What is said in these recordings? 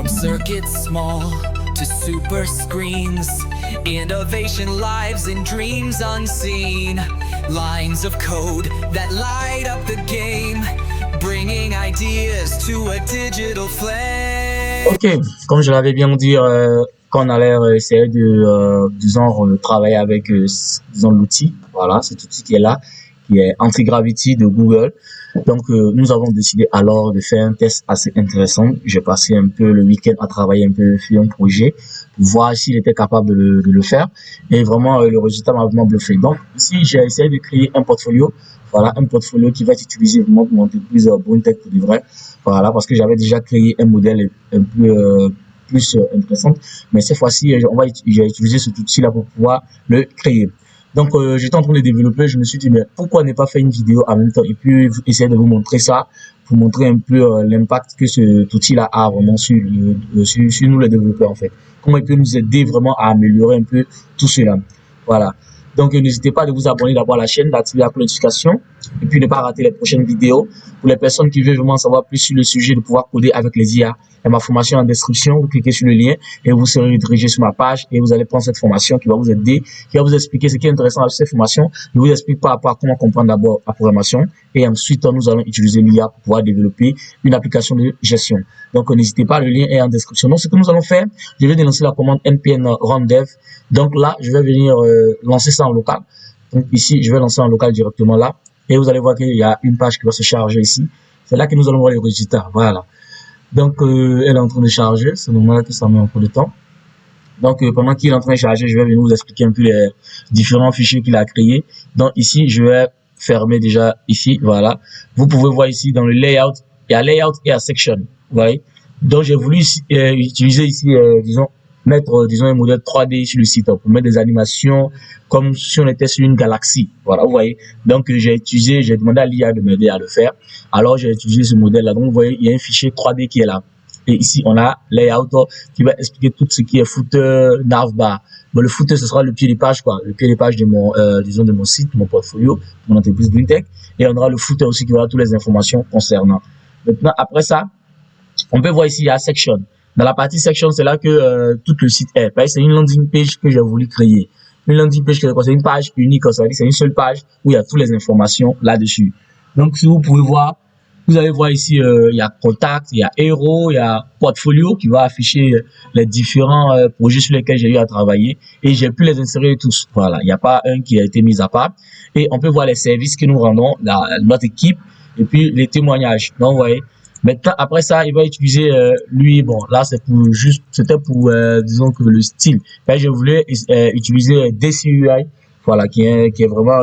From circuits small to super screens, innovation lives in dreams unseen. Lines of code that light up the game, bringing ideas to a digital flame. Ok, comme je l'avais bien dit, qu'on allait essayer de travailler avec, disons, l'outil. Voilà, cet outil qui est là, qui est Antigravity de Google. Donc, nous avons décidé alors de faire un test assez intéressant. J'ai passé un peu le week-end à travailler un peu sur un projet pour voir s'il était capable de le faire. Et vraiment, le résultat m'a vraiment bluffé. Donc, ici, j'ai essayé de créer un portfolio. Voilà, un portfolio qui va être utilisé vraiment pour monter plusieurs BruinTech pour de vrai. Voilà, parce que j'avais déjà créé un modèle un peu plus intéressant. Mais cette fois-ci, j'ai utilisé cet outil-là pour pouvoir le créer. Donc, j'étais en train de développer, je me suis dit, mais pourquoi ne pas faire une vidéo en même temps et puis essayer de vous montrer ça, pour montrer un peu l'impact que cet outil-là a vraiment sur nous les développeurs en fait. Comment il peut nous aider vraiment à améliorer un peu tout cela. Voilà. Donc, n'hésitez pas à vous abonner d'abord à la chaîne, d'activer la notification et puis ne pas rater les prochaines vidéos. Pour les personnes qui veulent vraiment savoir plus sur le sujet de pouvoir coder avec les IA, il y a ma formation en description. Vous cliquez sur le lien et vous serez redirigé sur ma page et vous allez prendre cette formation qui va vous aider, qui va vous expliquer ce qui est intéressant avec cette formation. Je vous explique par rapport à comment comprendre d'abord la programmation et ensuite nous allons utiliser l'IA pour pouvoir développer une application de gestion. Donc, n'hésitez pas, le lien est en description. Donc, ce que nous allons faire, je vais dénoncer la commande npm run dev. Donc là, je vais venir lancer ça en local. Donc ici, je vais lancer en local directement là. Et vous allez voir qu'il y a une page qui va se charger ici. C'est là que nous allons voir les résultats. Voilà. Donc, elle est en train de charger. C'est normal que ça met un peu de temps. Donc, pendant qu'il est en train de charger, je vais venir vous expliquer un peu les différents fichiers qu'il a créés. Donc ici, je vais fermer déjà ici. Voilà. Vous pouvez voir ici dans le layout, il y a layout et il y a section. Vous voyez. Donc, j'ai voulu utiliser ici, disons, mettre, disons, un modèle 3D sur le site pour mettre des animations comme si on était sur une galaxie. Voilà, vous voyez. Donc, j'ai demandé à l'IA de m'aider à le faire. Alors, j'ai utilisé ce modèle-là. Donc, vous voyez, il y a un fichier 3D qui est là. Et ici, on a layout qui va expliquer tout ce qui est footer, navbar. Bon, le footer, ce sera le pied de page, quoi. Le pied de page de mon, disons, de mon site, de mon portfolio, de mon entreprise BruinTech. Et on aura le footer aussi qui aura toutes les informations concernant. Maintenant, après ça, on peut voir ici, il y a section. Dans la partie section, c'est là que tout le site est. C'est une landing page que j'ai voulu créer. Une landing page, c'est une page unique, ça veut dire c'est une seule page où il y a toutes les informations là-dessus. Donc, si vous pouvez voir, vous allez voir ici, il y a contact, il y a héros, il y a portfolio qui va afficher les différents projets sur lesquels j'ai eu à travailler et j'ai pu les insérer tous. Voilà, il n'y a pas un qui a été mis à part. Et on peut voir les services que nous rendons, notre équipe et puis les témoignages. Donc, vous voyez. Maintenant, après ça, il va utiliser lui, bon, là c'est pour juste, c'était pour disons que le style. Là, je voulais utiliser DCUI, voilà, qui est vraiment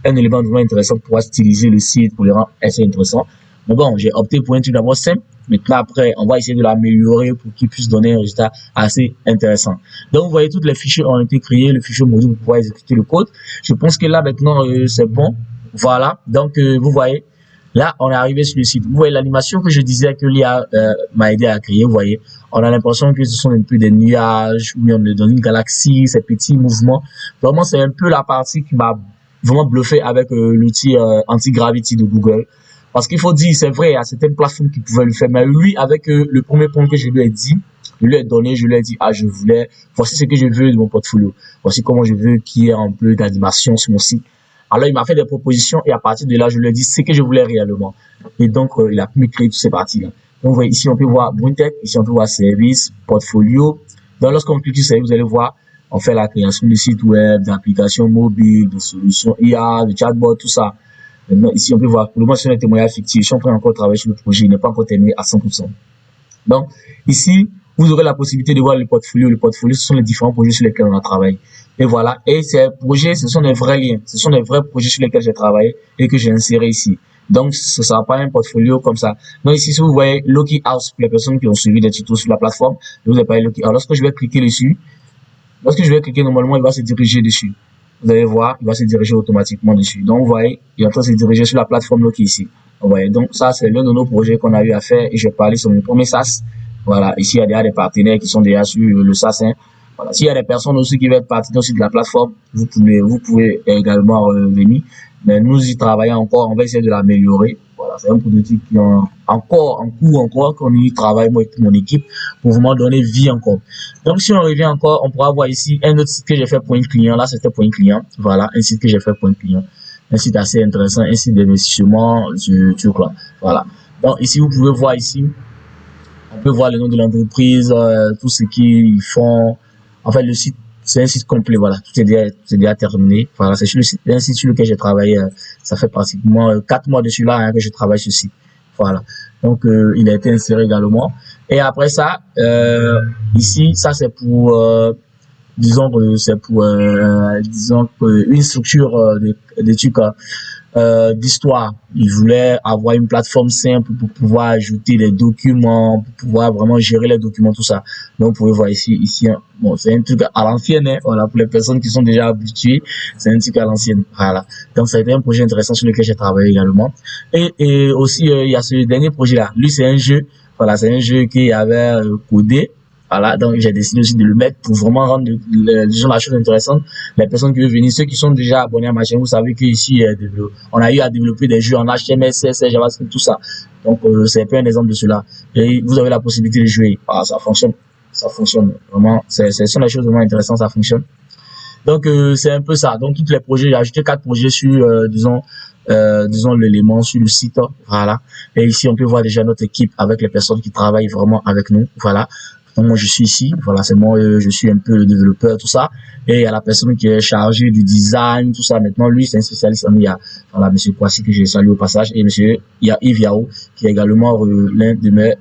un élément vraiment intéressant pour pouvoir styliser le site, pour le rendre assez intéressant. Mais bon, j'ai opté pour un truc d'abord simple. Maintenant, après, on va essayer de l'améliorer pour qu'il puisse donner un résultat assez intéressant. Donc, vous voyez, tous les fichiers ont été créés, le fichier module pour pouvoir exécuter le code. Je pense que là, maintenant, c'est bon. Voilà. Donc, vous voyez. Là, on est arrivé sur le site. Vous voyez l'animation que je disais que l'IA m'a aidé à créer. Vous voyez, on a l'impression que ce sont un peu des nuages, où on est dans une galaxie, ces petits mouvements. Vraiment, c'est un peu la partie qui m'a vraiment bluffé avec l'outil Antigravity de Google. Parce qu'il faut dire, c'est vrai, il y a certaines plateformes qui pouvaient le faire. Mais lui, avec le premier point que je lui ai dit, je lui ai donné, je lui ai dit, voici ce que je veux de mon portfolio. Voici comment je veux qu'il y ait un peu d'animation sur mon site. Alors, il m'a fait des propositions et à partir de là, je lui ai dit ce que je voulais réellement. Et donc, il a pu me créer toutes ces parties-là. Donc, vous voyez, ici, on peut voir BruinTech, ici, on peut voir service, portfolio. Donc, lorsqu'on clique sur service, vous allez voir, on fait la création de sites web, d'applications mobiles, de solutions IA, de chatbot, tout ça. Maintenant, ici, on peut voir, pour le moment, sur les témoignages fictifs, je suis en train encore de travailler sur le projet, il n'est pas encore terminé à 100%. Donc, ici, vous aurez la possibilité de voir le portfolio. Le portfolio, ce sont les différents projets sur lesquels on a travaillé. Et voilà. Et ces projets, ce sont des vrais liens. Ce sont des vrais projets sur lesquels j'ai travaillé et que j'ai inséré ici. Donc, ce ne sera pas un portfolio comme ça. Donc, ici, si vous voyez Loki House, pour les personnes qui ont suivi des tutos sur la plateforme, je vous ai parlé Loki. Alors, lorsque je vais cliquer dessus, normalement, il va se diriger dessus. Vous allez voir, il va se diriger automatiquement dessus. Donc, vous voyez, il est en train de se diriger sur la plateforme Loki ici. Vous voyez, donc ça, c'est l'un de nos projets qu'on a eu à faire et j'ai parlé sur mon premier SaaS. Voilà, ici, il y a déjà des partenaires qui sont déjà sur le SaaS. Voilà. S'il y a des personnes aussi qui veulent être partenaires aussi de la plateforme, vous pouvez également venir. Mais nous y travaillons encore, on va essayer de l'améliorer. Voilà. Voilà, c'est un prototype qui est encore en cours, encore, qu'on y travaille, moi et toute mon équipe, pour vraiment donner vie encore. Donc, si on revient encore, on pourra voir ici un autre site que j'ai fait pour un client. Là, c'était pour un client. Voilà, un site que j'ai fait pour un client. Un site assez intéressant, un site d'investissement sur quoi. Voilà. Donc, ici, vous pouvez voir ici, on peut voir le nom de l'entreprise, tout ce qu'ils font. En fait, le site, c'est un site complet, voilà. Tout est déjà terminé. Voilà, c'est un site sur lequel j'ai travaillé. Ça fait pratiquement 4 mois dessus là que je travaille sur ce site. Voilà. Donc, il a été inséré également. Et après ça, ici, ça c'est pour, disons que c'est pour, disons une structure de trucs d'histoire. Il voulait avoir une plateforme simple pour pouvoir ajouter les documents, pour pouvoir vraiment gérer les documents, tout ça. Donc, vous pouvez voir ici, bon, c'est un truc à l'ancienne, hein, voilà, pour les personnes qui sont déjà habituées, c'est un truc à l'ancienne, voilà. Donc, ça a été un projet intéressant sur lequel j'ai travaillé également. Et aussi, il y a ce dernier projet-là. Lui, c'est un jeu, voilà, c'est un jeu qu'il avait codé. Voilà, donc j'ai décidé aussi de le mettre pour vraiment rendre disons la chose intéressante. Les personnes qui veulent venir, ceux qui sont déjà abonnés à ma chaîne, vous savez qu'ici, on a eu à développer des jeux en HTML, CSS, JavaScript, tout ça. Donc, c'est un peu un exemple de cela. Et vous avez la possibilité de jouer. Ah, ça fonctionne. Ça fonctionne. Vraiment, ce sont des choses vraiment intéressantes, ça fonctionne. Donc, c'est un peu ça. Donc, tous les projets, j'ai ajouté 4 projets sur, disons l'élément sur le site. Voilà. Et ici, on peut voir déjà notre équipe avec les personnes qui travaillent vraiment avec nous. Voilà. Donc, moi, je suis ici. Voilà, c'est moi, je suis un peu le développeur, tout ça. Et il y a la personne qui est chargée du design, tout ça. Maintenant, lui, c'est un spécialiste en IA. Voilà, monsieur Kwasi, que je salue au passage. Et monsieur Yves Yao, qui est également l'un de mes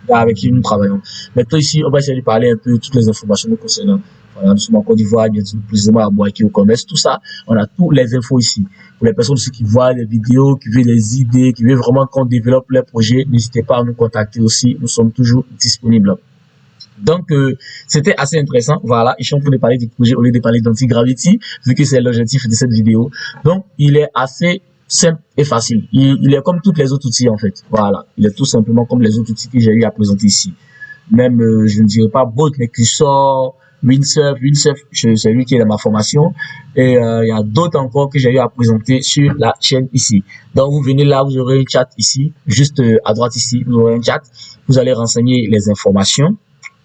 gars avec qui nous travaillons. Maintenant, ici, on va essayer de parler un peu de toutes les informations nous concernant. Voilà, nous sommes en Côte d'Ivoire, bien sûr, précisément à Boaké au commerce, tout ça. On a toutes les infos ici. Pour les personnes aussi qui voient les vidéos, qui veulent des idées, qui veulent vraiment qu'on développe les projets, n'hésitez pas à nous contacter aussi. Nous sommes toujours disponibles. Donc, c'était assez intéressant. Voilà, je suis en train de parler du projet au lieu de parler d'Antigravity, vu que c'est l'objectif de cette vidéo. Donc, il est assez simple et facile. Il est comme tous les autres outils, en fait. Voilà, il est tout simplement comme les autres outils que j'ai eu à présenter ici. Même, je ne dirais pas Bot, mais Cursor, Windsurf, c'est lui qui est dans ma formation. Et il y a d'autres encore que j'ai eu à présenter sur la chaîne ici. Donc, vous venez là, vous aurez un chat ici, juste à droite ici, vous aurez un chat. Vous allez renseigner les informations.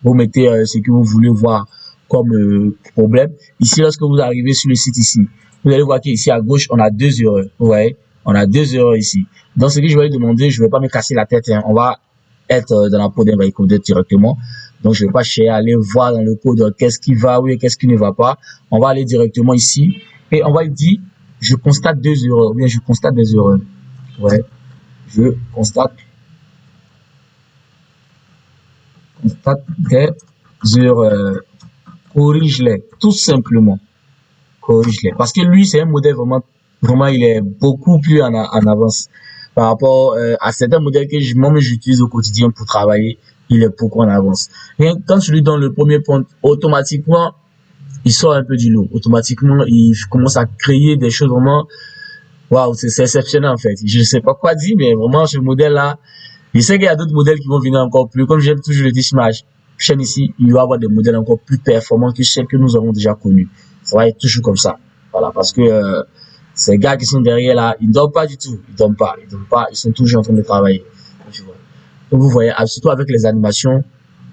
Vous mettez ce que vous voulez voir comme problème. Ici, lorsque vous arrivez sur le site ici, vous allez voir qu'ici à gauche, on a 2 erreurs. Vous voyez, on a 2 erreurs ici. Donc, ce que je vais lui demander, je ne vais pas me casser la tête. Hein. On va être dans la peau d'un encoder directement. Donc, je ne vais pas chercher à aller voir dans le code qu'est-ce qui va, oui, qu'est-ce qui ne va pas. On va aller directement ici et on va lui dire, je constate 2 erreurs. Ou bien, je constate des erreurs. Ouais, je constate des erreurs. Corrige-les, tout simplement. Corrige-les. Parce que lui, c'est un modèle vraiment, il est beaucoup plus en avance par rapport à certains modèles que moi-même j'utilise au quotidien pour travailler. Il est beaucoup en avance. Et quand je lui donne le premier point, automatiquement, il sort un peu du lot. Automatiquement, il commence à créer des choses vraiment, waouh, c'est exceptionnel en fait. Je ne sais pas quoi dire, mais vraiment, ce modèle-là, je sais qu'il y a d'autres modèles qui vont venir encore plus. Comme j'aime toujours le dire sur ma chaîne ici, il va y avoir des modèles encore plus performants que ceux que nous avons déjà connus. Ça va être toujours comme ça. Voilà, parce que ces gars qui sont derrière là, ils ne dorment pas du tout. Ils dorment pas. Ils sont toujours en train de travailler. Tu vois. Donc vous voyez, surtout avec les animations,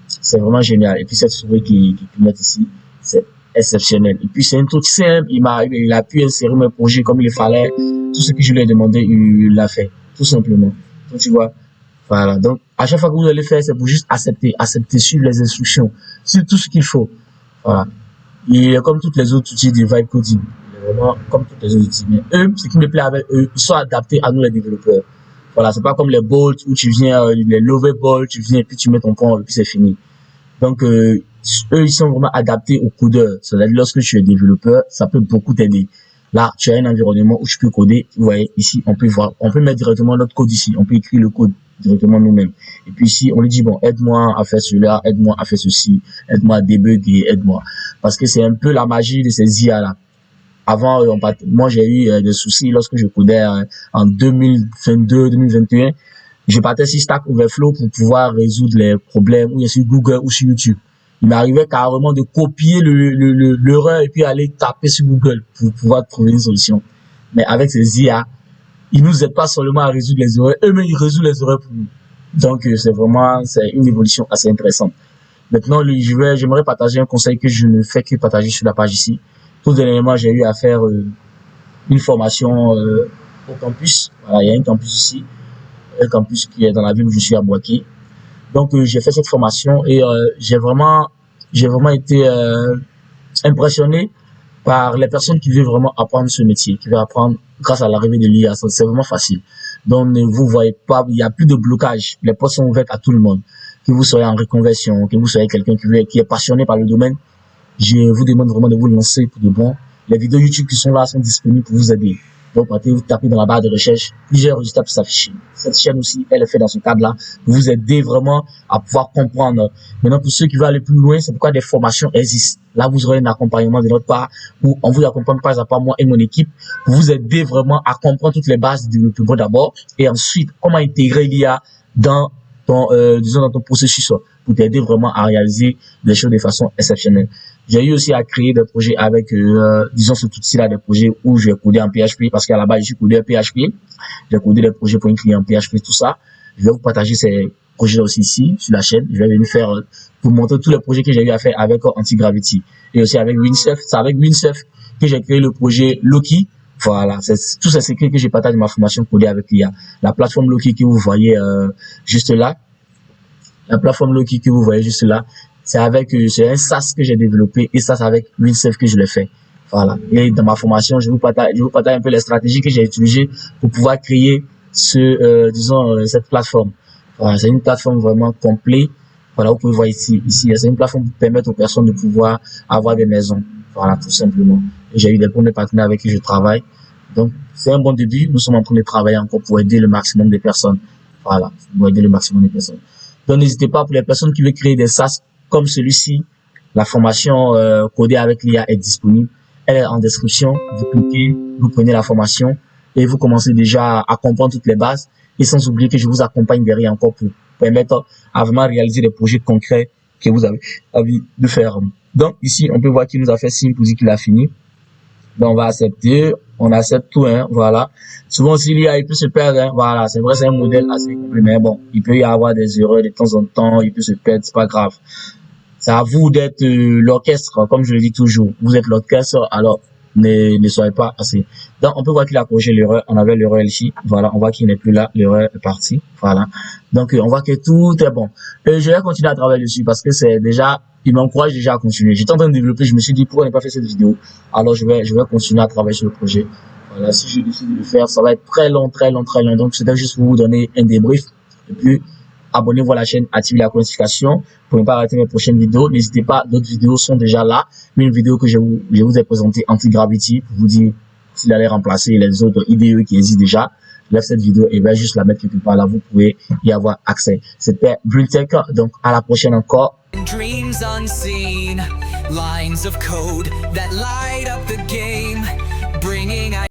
c'est vraiment génial. Et puis cette souris qui clignote ici, c'est exceptionnel. Et puis c'est un truc simple. Il a pu insérer mes projets comme il fallait. Tout ce que je lui ai demandé, il l'a fait. Tout simplement. Donc tu vois. Voilà, donc à chaque fois que vous allez faire, c'est pour juste accepter, suivre les instructions, c'est tout ce qu'il faut. Voilà. Il est comme tous les autres outils de Vibe Coding. Il est vraiment comme tous les autres outils. Mais eux, ce qui me plaît avec eux, ils sont adaptés à nous les développeurs. Voilà, c'est pas comme les bolts où tu viens, les lover bolts, tu viens et puis tu mets ton pont et puis c'est fini. Donc eux, ils sont vraiment adaptés aux codeurs. C'est-à-dire lorsque tu es développeur, ça peut beaucoup t'aider. Là, tu as un environnement où tu peux coder. Vous voyez, ici, on peut mettre directement notre code ici. On peut écrire le code directement nous-mêmes. Et puis ici, on lui dit, bon, aide-moi à faire cela, aide-moi à faire ceci, aide-moi à débugger, aide-moi. Parce que c'est un peu la magie de ces IA-là. Avant, moi, j'ai eu des soucis lorsque je codais en 2022, 2021. Je partais sur Stack Overflow pour pouvoir résoudre les problèmes, ou sur Google ou sur YouTube. Il m'arrivait carrément de copier l'erreur et puis aller taper sur Google pour pouvoir trouver une solution. Mais avec ces IA, ils nous aident pas seulement à résoudre les erreurs, eux-mêmes ils résolvent les erreurs pour nous. Donc c'est une évolution assez intéressante. Maintenant, j'aimerais partager un conseil que je ne fais que partager sur la page ici. Tout dernièrement, j'ai eu à faire une formation au campus. Voilà, il y a un campus ici, un campus qui est dans la ville où je suis à Boaké. Donc j'ai fait cette formation et j'ai vraiment été impressionné par les personnes qui veulent vraiment apprendre ce métier, qui veulent apprendre grâce à l'arrivée de l'IA. C'est vraiment facile. Donc ne vous voyez pas, il n'y a plus de blocage. Les portes sont ouvertes à tout le monde. Que vous soyez en reconversion, que vous soyez quelqu'un qui est passionné par le domaine, je vous demande vraiment de vous lancer pour de bon. Les vidéos YouTube qui sont là sont disponibles pour vous aider. Donc, partez, vous tapez dans la barre de recherche, plusieurs résultats pour s'afficher. Cette chaîne aussi, elle est faite dans ce cadre-là, pour vous aider vraiment à pouvoir comprendre. Maintenant, pour ceux qui veulent aller plus loin, c'est pourquoi des formations existent. Là, vous aurez un accompagnement de notre part, où on vous accompagne pas à part moi et mon équipe, pour vous aider vraiment à comprendre toutes les bases du développement d'abord, et ensuite, comment intégrer l'IA dans dans ton processus, pour t'aider vraiment à réaliser des choses de façon exceptionnelle. J'ai eu aussi à créer des projets avec, cet outil-là, des projets où je vais coder en PHP, parce qu'à la base, je suis codé en PHP. J'ai codé des projets pour un client en PHP, tout ça. Je vais vous partager ces projets aussi ici, sur la chaîne. Je vais venir faire, pour montrer tous les projets que j'ai eu à faire avec Antigravity. Et aussi avec Windsurf. C'est avec Windsurf que j'ai créé le projet Loki. Voilà, c'est tous ces secrets que j'ai partagé dans ma formation codée avec l'IA. La plateforme Loki que vous voyez juste là, c'est un SaaS que j'ai développé et ça c'est avec Windsurf que je l'ai fait. Voilà. Et dans ma formation, je vous partage un peu les stratégies que j'ai utilisées pour pouvoir créer cette plateforme. Voilà, c'est une plateforme vraiment complète. Voilà, vous pouvez voir ici, c'est une plateforme qui permet aux personnes de pouvoir avoir des maisons. Voilà, tout simplement. Et j'ai eu des premiers partenaires avec qui je travaille. Donc, c'est un bon début. Nous sommes en train de travailler encore pour aider le maximum de personnes. Voilà, pour aider le maximum de personnes. Donc, n'hésitez pas pour les personnes qui veulent créer des SaaS comme celui-ci. La formation codée avec l'IA est disponible. Elle est en description. Vous cliquez, vous prenez la formation et vous commencez déjà à comprendre toutes les bases. Et sans oublier que je vous accompagne derrière encore pour permettre à vraiment réaliser des projets concrets que vous avez envie de faire. Donc, ici, on peut voir qu'il nous a fait signe pour dire qu'il a fini. Donc, on va accepter. On accepte tout, hein. Voilà. Souvent, s'il y a, il peut se perdre, hein. Voilà. C'est vrai, c'est un modèle assez complet, mais bon, il peut y avoir des erreurs de temps en temps. Il peut se perdre, c'est pas grave. C'est à vous d'être l'orchestre, comme je le dis toujours. Vous êtes l'orchestre, alors ne soyez pas assez. Donc, on peut voir qu'il a corrigé l'erreur. On avait l'erreur ici. Voilà. On voit qu'il n'est plus là. L'erreur est partie. Voilà. Donc, on voit que tout est bon. Et je vais continuer à travailler dessus parce que c'est déjà, il m'encourage déjà à continuer. J'étais en train de développer. Je me suis dit, pourquoi ne pas faire cette vidéo? Alors, je vais continuer à travailler sur le projet. Voilà. Si je décide de le faire, ça va être très long. Donc, c'était juste pour vous donner un débrief. Et puis, abonnez-vous à la chaîne, activez la notification pour ne pas rater mes prochaines vidéos. N'hésitez pas, d'autres vidéos sont déjà là. Mais une vidéo que je vous ai présentée, Antigravity, pour vous dire s'il allait remplacer les autres IDE qui existent déjà. Lève cette vidéo et va juste la mettre quelque part là. Vous pouvez y avoir accès. C'était BrillTech. Donc, à la prochaine encore. Dreams unseen, lines of code that light up the game, bringing